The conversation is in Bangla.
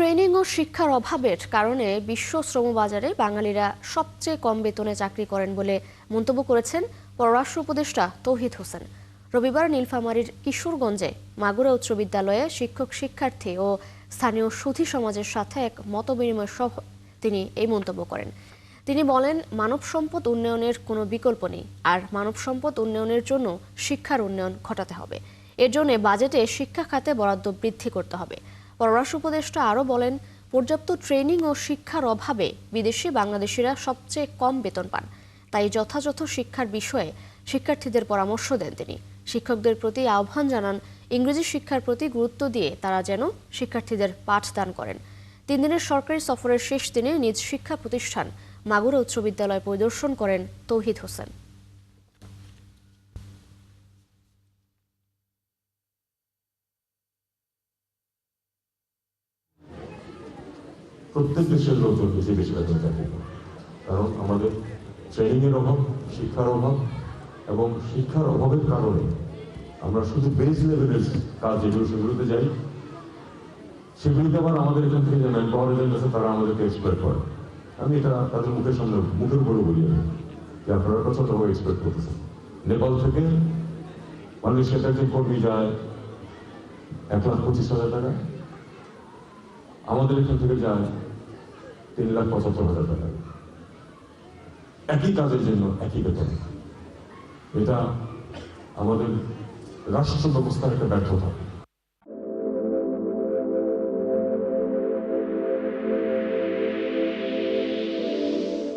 ট্রেনিং ও শিক্ষার অভাবের কারণে বিশ্ব শ্রমবাজারে বাঙালিরা সবচেয়ে কম বেতনে চাকরি করেন বলে মন্তব্য করেছেন পররাষ্ট্র উপদেষ্টা তৌহিদ হোসেন। রবিবার নীলফামারীর কিশোরগঞ্জে মাগুরা উচ্চ বিদ্যালয়ে শিক্ষক শিক্ষার্থী ও স্থানীয় সুধী সমাজের সাথে এক মতবিনিময় সভায় তিনি এই মন্তব্য করেন। তিনি বলেন, মানব সম্পদ উন্নয়নের কোনো বিকল্প নেই, আর মানব সম্পদ উন্নয়নের জন্য শিক্ষার উন্নয়ন ঘটাতে হবে। এর জন্য বাজেটে শিক্ষা খাতে বরাদ্দ বৃদ্ধি করতে হবে। পররাষ্ট্র উপদেষ্টা আরও বলেন, পর্যাপ্ত ট্রেনিং ও শিক্ষার অভাবে বিদেশি বাংলাদেশিরা সবচেয়ে কম বেতন পান। তাই যথাযথ শিক্ষার বিষয়ে শিক্ষার্থীদের পরামর্শ দেন তিনি। শিক্ষকদের প্রতি আহ্বান জানান, ইংরেজি শিক্ষার প্রতি গুরুত্ব দিয়ে তারা যেন শিক্ষার্থীদের পাঠদান করেন। 3 দিনের সরকারি সফরের শেষ দিনে নিজ শিক্ষা প্রতিষ্ঠান মাগুরা উচ্চ বিদ্যালয় পরিদর্শন করেন তৌহিদ হোসেন। প্রত্যেক দেশের লোকজন বেশি বেশি বেতন চাকরি করে, কারণ আমাদের ট্রেনিং এর অভাব, শিক্ষার অভাব, এবং শিক্ষার অভাবের কারণে আমরা শুধু বেস লেভেলের কাজ যেগুলো সেগুলোতে যাই, সেগুলিতে আবার আমাদের এখান থেকে যে ম্যান পাওয়ার এজেন্ট আছে তারা আমাদেরকে এক্সপেক্ট করে। আমি এটা তাদের মুখের সামনে মুখের উপরে বলি যে আপনারা প্রচন্ডভাবে এক্সপেক্ট করতেছেন। নেপাল থেকে মালয়েশিয়াতে একজন কর্মী যায় 1,25,000 টাকা, আমাদের এখান থেকে যায় 3,75,000 টাকা, একই কাজের জন্য একই বেতন। এটা আমাদের রাষ্ট্র ব্যবস্থার একটা ব্যর্থতা।